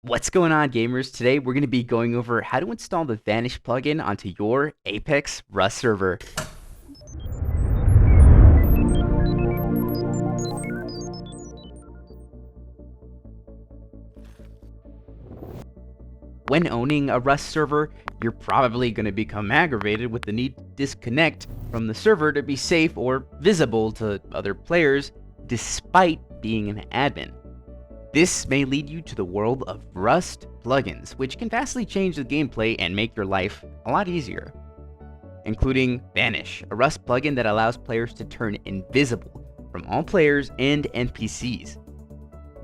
What's going on, gamers? Today we're going to be going over how to install the Vanish plugin onto your Apex Rust server. When owning a Rust server, you're probably going to become aggravated with the need to disconnect from the server to be safe or visible to other players, despite being an admin. This may lead you to the world of Rust plugins, which can vastly change the gameplay and make your life a lot easier. Including Vanish, a Rust plugin that allows players to turn invisible from all players and NPCs.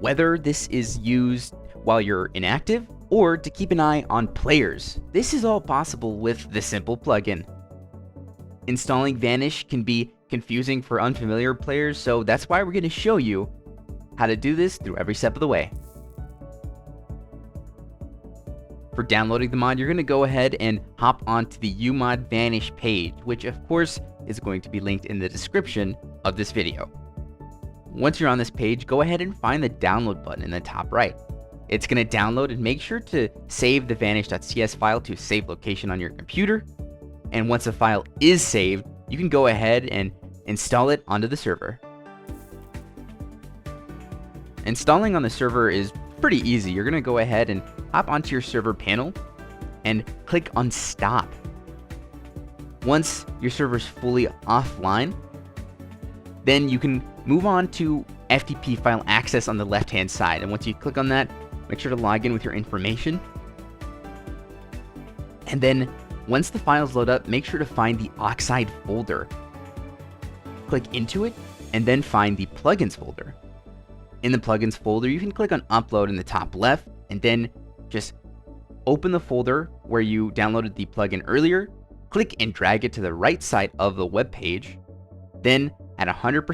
Whether this is used while you're inactive or to keep an eye on players, this is all possible with the simple plugin. Installing Vanish can be confusing for unfamiliar players, so that's why we're going to show you how to do this through every step of the way. For downloading the mod, you're going to go ahead and hop onto the UMOD Vanish page, which of course is going to be linked in the description of this video. Once you're on this page, go ahead and find the download button in the top right. It's going to download, and make sure to save the vanish.cs file to a safe location on your computer. And once the file is saved, you can go ahead and install it onto the server. Installing on the server is pretty easy. You're going to go ahead and hop onto your server panel and click on stop. Once your server's fully offline, then you can move on to FTP file access on the left hand side. And once you click on that, make sure to log in with your information. And then once the files load up, make sure to find the OXIDE folder. Click into it and then find the plugins folder. In the plugins folder, you can click on upload in the top left and then just open the folder where you downloaded the plugin earlier, click and drag it to the right side of the web page. Then at 100%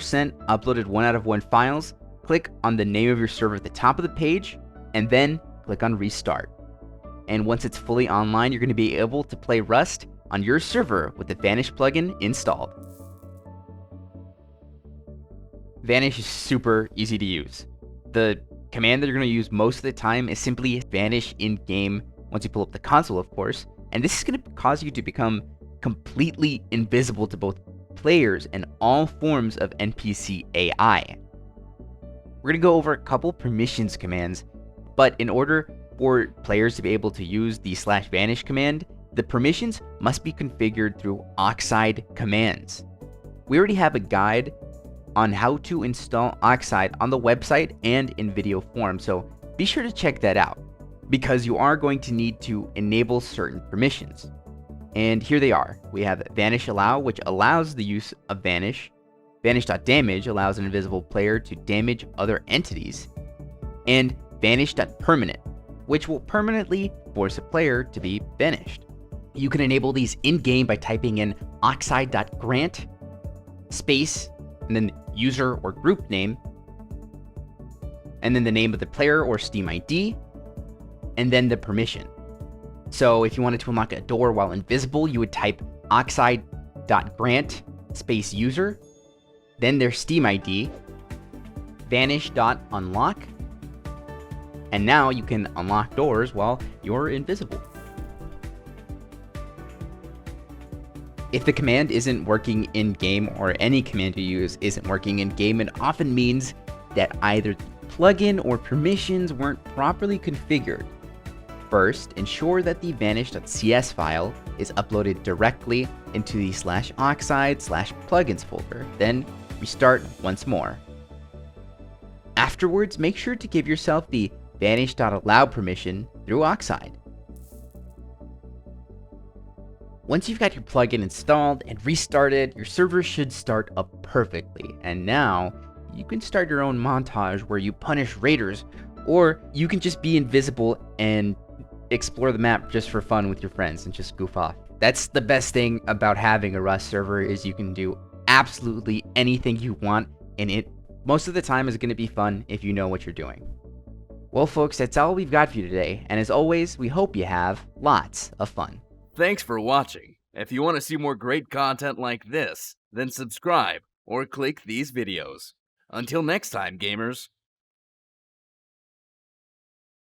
uploaded 1 out of 1 files, click on the name of your server at the top of the page and then click on restart. And once it's fully online, you're going to be able to play Rust on your server with the Vanish plugin installed. Vanish is super easy to use. The command that you're going to use most of the time is simply Vanish in game once you pull up the console, of course. And this is going to cause you to become completely invisible to both players and all forms of NPC AI. We're going to go over a couple permissions commands, but in order for players to be able to use the /vanish command, the permissions must be configured through OXIDE commands. We already have a guide on how to install OXIDE on the website and in video form, so be sure to check that out, because you are going to need to enable certain permissions. And here they are. We have Vanish Allow, which allows the use of Vanish. Vanish.damage allows an invisible player to damage other entities. And Vanish.permanent, which will permanently force a player to be vanished. You can enable these in-game by typing in oxide.grant space and then user or group name, and then the name of the player or Steam ID, and then the permission. So if you wanted to unlock a door while invisible, you would type oxide.grant space user, then their Steam ID, vanish.unlock, and now you can unlock doors while you're invisible. If the command isn't working in-game, or any command you use isn't working in-game, it often means that either the plugin or permissions weren't properly configured. First, ensure that the vanish.cs file is uploaded directly into the /oxide/plugins folder, then restart once more. Afterwards, make sure to give yourself the vanish.allow permission through OXIDE. Once you've got your plugin installed and restarted, your server should start up perfectly. And now you can start your own montage where you punish raiders, or you can just be invisible and explore the map just for fun with your friends and just goof off. That's the best thing about having a Rust server, is you can do absolutely anything you want in it. Most of the time is going to be fun if you know what you're doing. Well, folks, that's all we've got for you today. And as always, we hope you have lots of fun. Thanks for watching. If you want to see more great content like this, then subscribe or click these videos. Until next time, gamers.